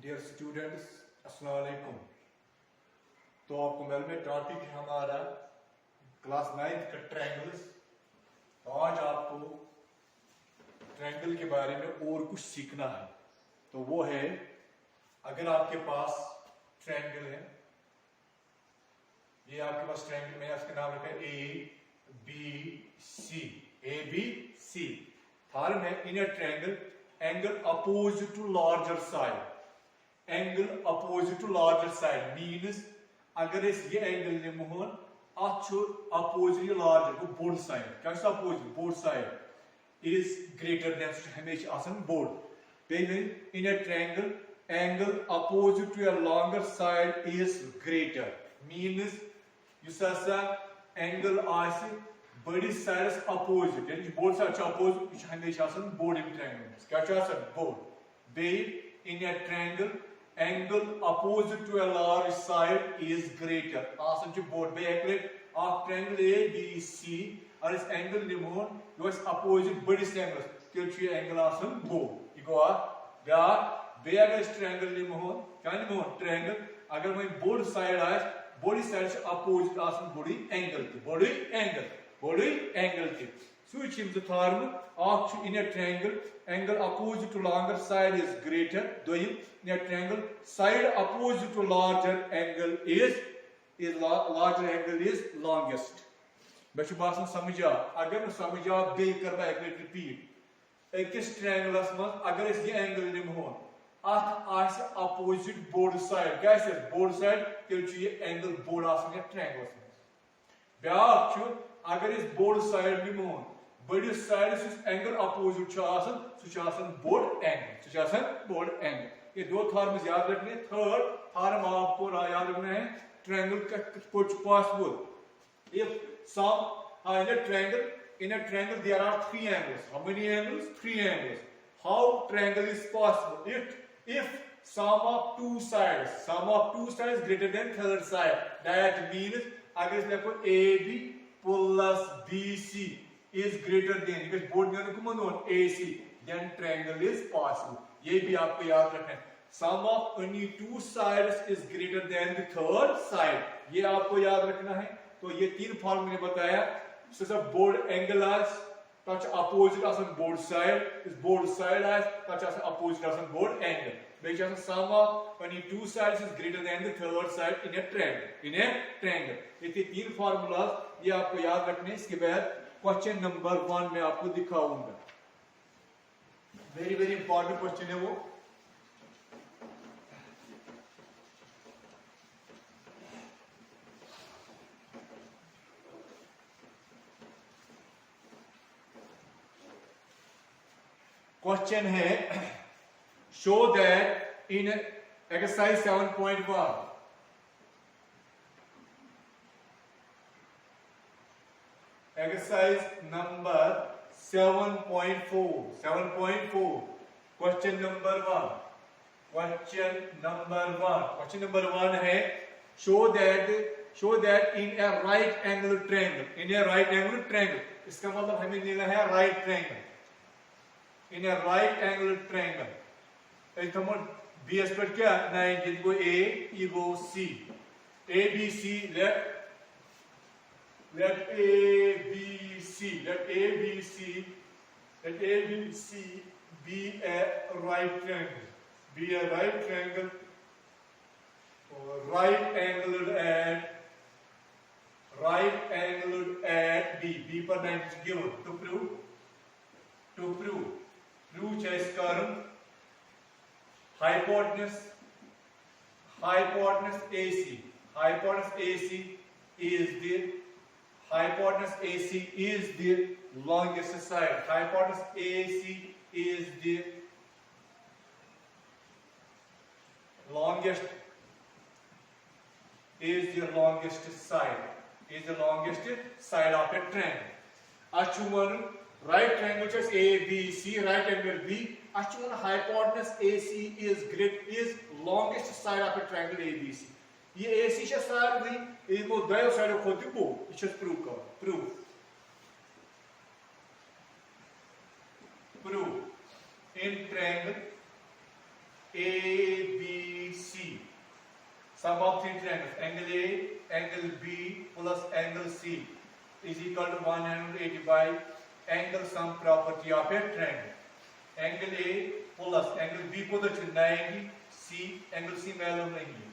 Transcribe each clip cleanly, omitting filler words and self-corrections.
Dear students, अस्सलाम वालेकुम। तो आपको मालूम है टॉपिक है हमारा क्लास 9 का ट्रायंगल्स। तो आज आपको ट्रायंगल के बारे में और कुछ सीखना है। तो वो है, अगर आपके पास ट्रायंगल है, ये आपके पास ट्रायंगल में इसका नाम रखा है ए बी सी। फॉर्म है in a triangle angle opposite to larger side. Angle opposite to larger side means अगर ये एंगल निमोन अपोजिट लार्जर को बोर्ड साइड क्या अपोजिट बोर्ड साइड इज ग्रेटर देन हमेशा आसान बोर्ड in a triangle angle opposite to a longer side is greater means युस एंगल आसे बड़िस साइडस अपोजिट यानी बोर्ड साइड अपोजिट यह हमेशा आसान बोर्ड इन ट्रायंगल क्या आसान बोर्ड बे इन a triangle angle opposite to a large side is greater आसन च बोर्ड बे एक ट्रायंगल ए बी सी और इस एंगल निमोन योस अपोजिट बड़िस एंगल तेल छु एंगल आसन बोर्ड ये गो ब्या बे अगर इस ट्रायंगल निमोन क्या निमोन ट्रायंगल अगर वही बोर्ड साइड आस बोर्ड साइड से अपोजिट आसन बड़ी एंगल ति switch in the form of in a triangle angle opposite to longer side is greater doim in a triangle side opposite to larger angle is larger angle is longest बच्चे बासन समझा अगर समझा बे कर बा एक रिपीट एकस ट्रायंगलस में अगर इस ये एंगल निमो अथ आस अपोजिट बोर्ड साइड क्या है बोर्ड साइड तेल छु ये एंगल बोर्ड आसन या ट्रायंगलस में ब्याक छु अगर इस बोर्ड साइड निमो बड़िस साइड एंगल अपोजिट बोर्ड एंगल ये दो फॉर्म्स याद रखने। थर्ड फॉर्म आपको याद रखना है ट्रायंगल का कुछ possible if some in a triangle there are three angles. How many angles? Three angles. How triangle is possible? If sum of two sides greater than third side, that means अगर इसमें आपको AB plus BC is greater than because board में को मानो AC then triangle is possible. ये भी आपको याद रखना है। Sum of any two sides is greater than the third side. ये आपको याद रखना है। तो ये तीन फॉर्म मैंने बताया। सब बोर्ड एंगल आस तच अपोजिट आसन बोर्ड साइड इस बोर्ड साइड आस तच आसन अपोजिट आसन बोर्ड एंगल बेच आसन sum of any two sides is greater than the third side in a triangle ये तीन फार्मूलाज ये आपको याद रखने। इसके बाद क्वेश्चन नंबर 1 में आपको दिखाऊंगा। वेरी इंपॉर्टेंट क्वेश्चन है वो। क्वेश्चन है show that in exercise 7.1 exercise number 7.4 question number 1 है show that in a right angle triangle इसका मतलब हमें लेना है right triangle in a right angle triangle एक तो BS पर क्या 9 ये गो A ये गो C ABC let ABC be a right triangle or right angled at B पर 9 is given to prove chase curve hypotenuse hypotenuse AC is the longest side. Hypotenuse AC is the longest side of a triangle. Achuman right triangle just ABC, right angle B. Achuman hypotenuse AC is longest side of a triangle ABC. ये AC छ सारे इनको दोयो side खोद को इछ prove in triangle ABC. Sum of three triangles, angle A, angle B plus angle C is equal to 180 by angle sum property of a triangle. Angle A plus angle B को तो 90, C angle C मालूम नहीं है,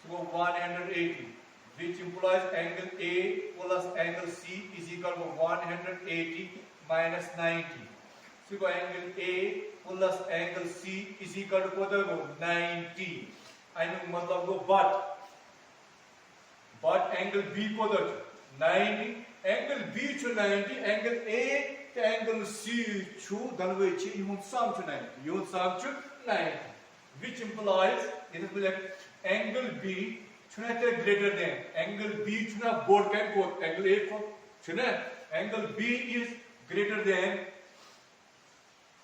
so 180, which implies angle A plus angle C is equal to 180 minus 90. So angle A plus angle C is equal to 90. I mean मतलब को but angle B को तो 90, angle B to 90, angle A to angle C to dalway chi yun sum to 90, which implies it is like angle B should greater than angle B should not board can go angle A को should angle B is greater than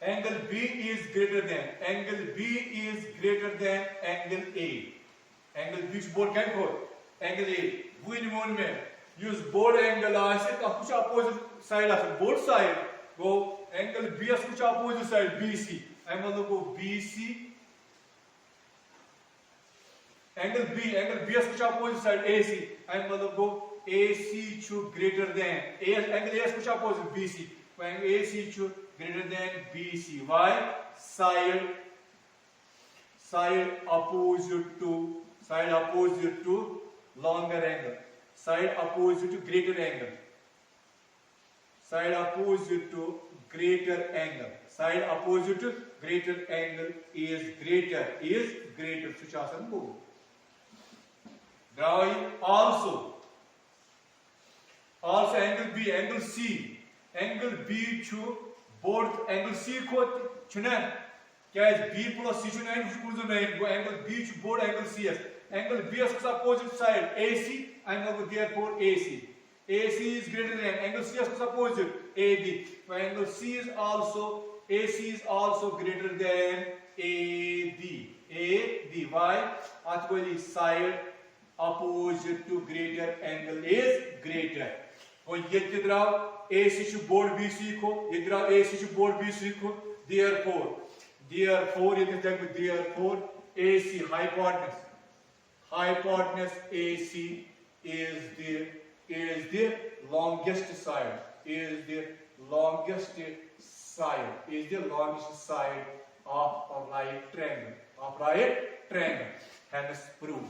angle B is greater than angle B is greater than angle A. Angle B should board can go angle A. We में use board angle ऐसे का कुछ opposite side ऐसे both side go angle B ऐसे कुछ opposite side BC. I मतलब को BC angle B ऐसे कुछ opposite side AC. I मतलब को AC should greater than angle A ऐसे कुछ opposite BC. Angle AC should greater than BC. Why? Side opposite to longer angle. Side opposite to greater angle. Side opposite to greater angle. Side opposite to greater angle is greater. Suchasan move. Now also angle B, angle C. Angle B to board angle C को चुने क्या है B plus C चुने angle B to board angle CS. Angle B is opposite side AC, angle therefore AC. AC is greater than angle C is opposite AB. Angle C is also AC is also greater than AB. Why? Actually, side opposite to greater angle is greater. और ये किधर AC should board BC को, ये किधर AC should board BC को. Therefore, AC hypotenuse AC is the longest side. Is the longest side of a right triangle. Hence prove.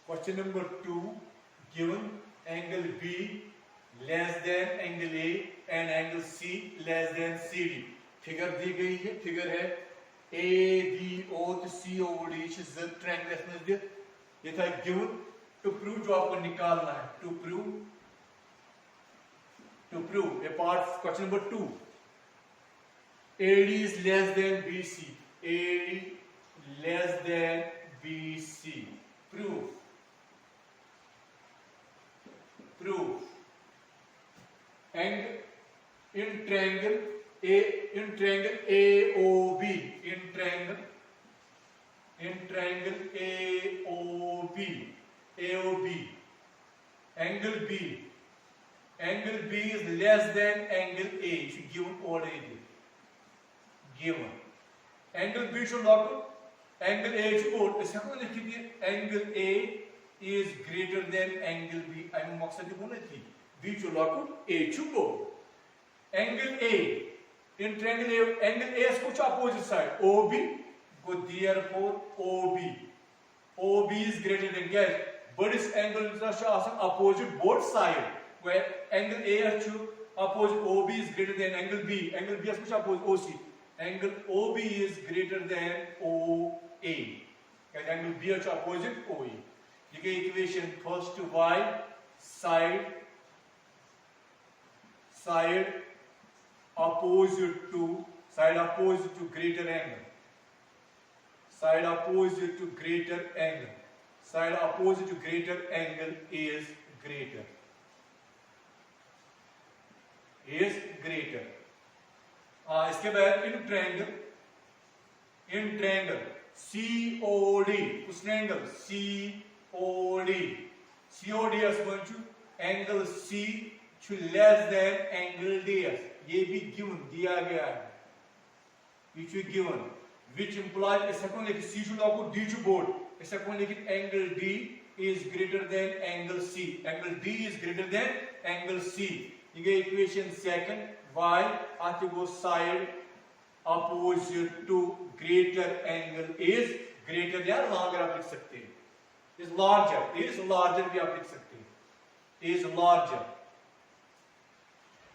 Question number 2, given angle B less than angle A and angle C less than CD. Figure दी गई है, figure है ABO to COD is triangle ये था given. To prove जो आपको निकालना है, to prove a part question number 2, AD is less than BC. AD less than BC. Prove. And in triangle AOB, angle B is less than angle A. You should give already. Given angle B should not angle A should go. Angle A is greater than angle B. I am मकसद ये बोलना थी. B should not A should go. Angle A in triangle A, angle A is कुछ opposite side OB. Go therefore OB is greater than guys. But this angle is opposite both side. Where angle A to opposite OB is greater than angle B. Angle B is कुछ opposite OC. Angle OB is greater than OA. Guys, angle B is opposite OA. You get equation first to Y side opposite to greater angle. Side opposite to greater angle is greater. is greater. इसके बाद in triangle COD, उस triangle COD is going to angle C to less than angle DS. ये भी given दिया गया है, which is given, which implies इसे कौन लिखित C चुना आपको D चु बोर्ड, इसे कौन लिखित angle D is greater than angle C. Angle D is greater than angle C. ये equation second, while आते वो side opposite to greater angle is greater या longer आप लिख सकते हैं, is larger भी आप लिख सकते हैं, is larger.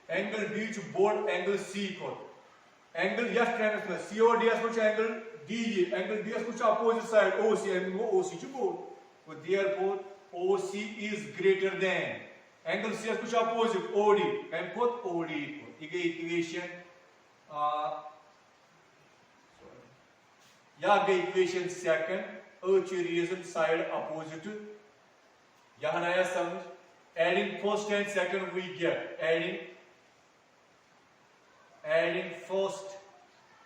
Angle D to board angle C को, angle yes triangle में COD कुछ angle D, angle D कुछ opposite side OC, angle वो OC to board, so therefore OC is greater than angle C कुछ opposite OD, and both OD को. ये equation या गई equation second, reason side opposite to, यहाँ आया समझ, adding first and second we get, adding first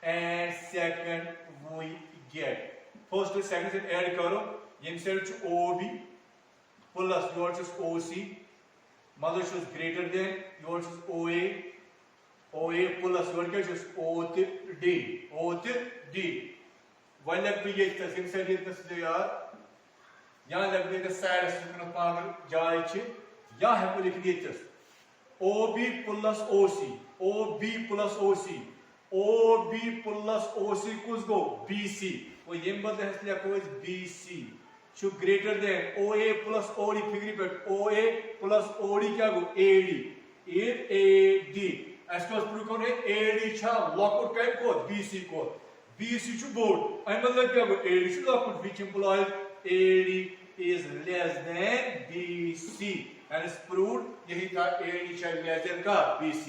and second we get, first and second से add करो, ये साइड चु OB plus your चु OC, mother चु greater than your चु OA plus your क्या चु O to D, वही लग भी ये तस्वीर साइड ये तस्वीर यार, यहाँ लग भी ये साइड से कितना पावर जाए चे, यहाँ है वो लिख दिए तस, OB plus OC कुछ गो BC, वो ये बदले है इसलिए कोई BC, शु greater than OA plus OD figure पे OA plus OD क्या गो AD, ऐसे वास प्रूव कौन है AD छा लॉकआउट का कोड BC चु बोर्ड, आई मतलब क्या गो AD चु lockout, which implies AD is less than BC, and is proved यही था AD छा less than का BC.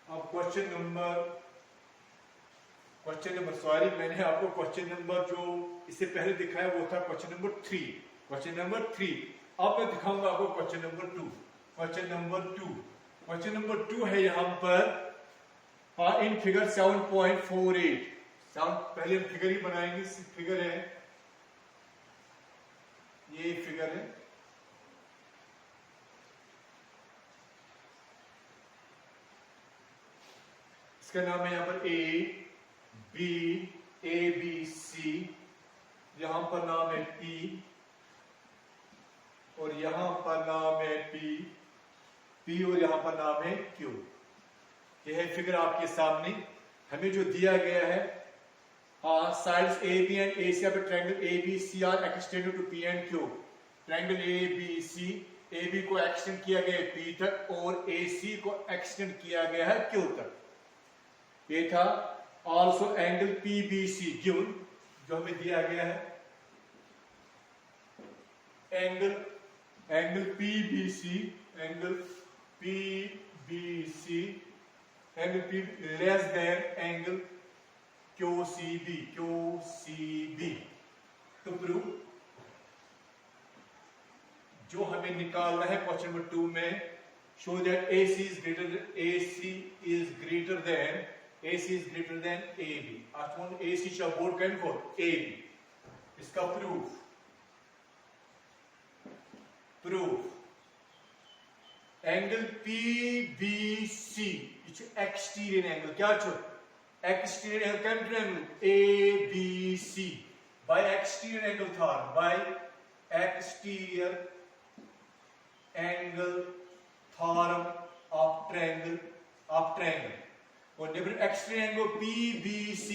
अब क्वेश्चन नंबर सॉरी मैंने आपको क्वेश्चन नंबर जो इससे पहले दिखाया वो था क्वेश्चन नंबर 3. अब मैं दिखाऊंगा आपको क्वेश्चन नंबर 2 है यहाँ पर इन फिगर 7.48. पहले हम फिगर ही बनाएंगे, फिगर है ये फिगर है, इसका नाम है यहाँ पर ABC, यहां पर नाम है P और यहां पर नाम है P और यहां पर नाम है Q. यह है फिगर आपके सामने. हमें जो दिया गया है sides AB and AC of triangle ABC are extended to P and Q. Triangle ABC AB को एक्सटेंड किया गया है P तक और AC को एक्सटेंड किया गया है Q तक. ये था also angle PBC given, जो हमें दिया गया है angle PBC less than angle QCB. तो प्रूव जो हमें निकालना है क्वेश्चन नंबर 2 में, show that AC is greater than AB. आज AC का बोर्ड कैन को AB. इसका proof angle PBC exterior angle क्या छो एक्सटीरियर एंगल कैन triangle ABC by exterior angle theorem of triangle और different exterior angle PBC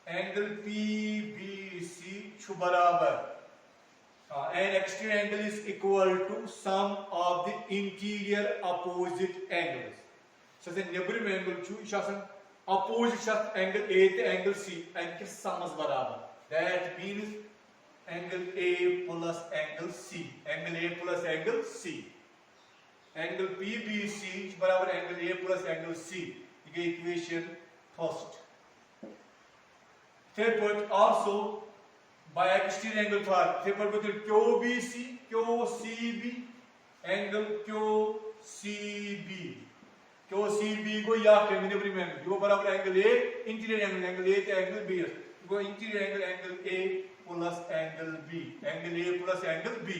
angle PBC छु बराबर and exterior angle is equal to sum of the interior opposite angles. So the neighboring angle छु इशासन opposite angle A to angle C and के sum बराबर. That means angle A plus angle C. Angle PBC बराबर angle A plus angle C. ये equation first. Third, also by exterior angle theorem, third between QBC, QCB, angle QCB, QCB को याद करें minimum angle जो बराबर angle A interior angle A तो angle B वो interior angle A plus angle B, angle A plus angle B।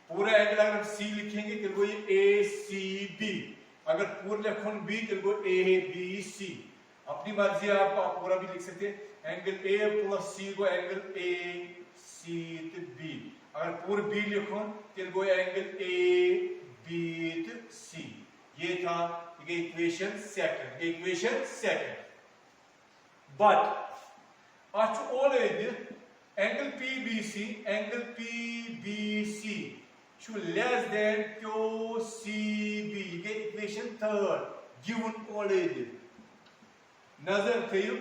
पूरा angle अगर हम C लिखेंगे तो वो ये ACB, अगर पूरा लिखो B तो वो ABC। अपनी मर्जी आप पूरा भी लिख सकते हैं। एंगल A प्लस C को एंगल ACB, अगर पूरा B लिखो तो वो एंगल ABC। ये था इक्वेशन सेकंड। बट अच्छ angle PBC should less than QCB, ये इक्वेशन थर्ड गिवन ऑलरेडी। नजर थयो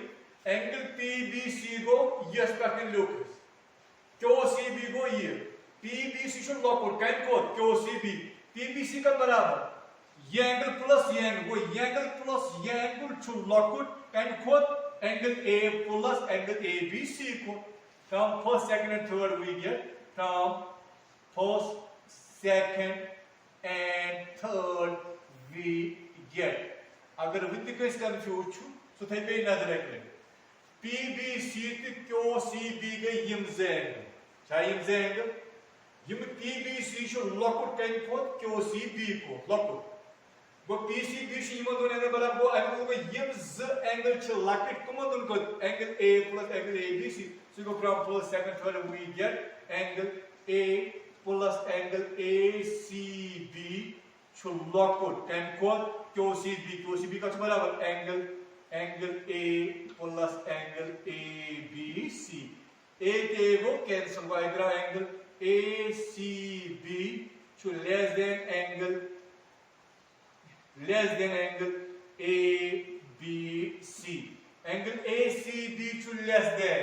एंगल PBC को यस पे लोकस, QCB को ये PBC should लॉकआउट कैन कोड QCB PBC का बराबर ये एंगल प्लस ये एंगल, वो ये एंगल प्लस ये एंगल should लॉकआउट कैन कोड angle A plus angle ABC को। From first second and third we get, from first second and third we get. अगर विद कस कंफ्यूज छु सो थे पे नजर रखें PBC तो QCB के यम एंगल चाहे यम एंगल यम PBC शो लॉकआउट कैन कोड QCB को लॉकआउट वो PCB शो यम दोन एंगल बराबर वो एंगल को यम एंगल छ लॉकआउट कम दोन को angle A plus angle ABC। So go from first second third we get angle A plus angle ACB शो लॉकआउट कैन कोड QCB का बराबर angle A plus angle ABC। A के वो कैंसिल हुआ इधर एंगल ACB शो less than angle ABC, angle ACB शो less than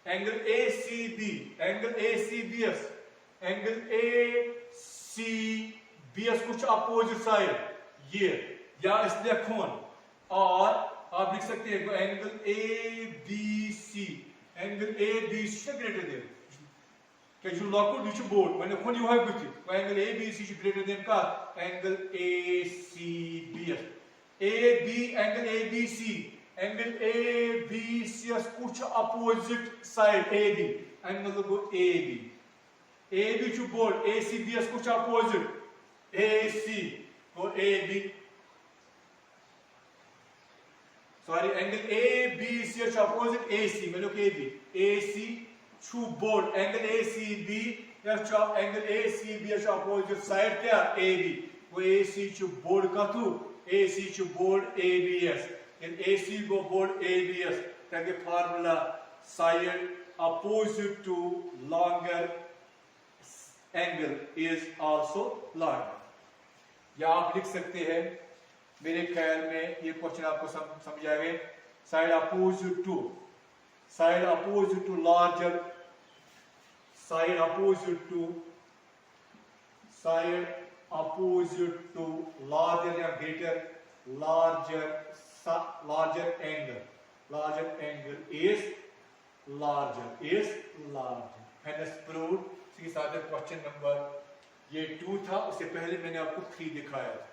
angle ACBS, angle ACBS कुछ अपोजिट साइड ये या इसलिए खून और आप लिख सकते हैं एंगल ABC, एंगल ABC से ग्रेटर देन क्या जो लॉकआउट विच बोर्ड मैंने खून यू है कुछ एंगल ABC से ग्रेटर देन का angle ACBS, angle ABC, angle ABCS कुछ अपोजिट साइड AB, एंगल को AB जो बोर्ड ACBS कुछ अपोजिट AC को AB sorry angle ABC opposite AC मतलब AC टू बोर्ड एंगल ACB या एंगल ACB अपोजिट साइड क्या AB वो AC टू बोर्ड का थू AC टू बोर्ड ABS इन AC को बोर्ड ABS ताकि formula side opposite to longer angle is also longer. या आप लिख सकते हैं मेरे ख्याल में ये क्वेश्चन आपको समझ आ गए। साइड अपोजिट टू लार्जर या greater larger angle is larger hence proved। इसके साथ क्वेश्चन नंबर ये 2 था, उससे पहले मैंने आपको 3 दिखाया था।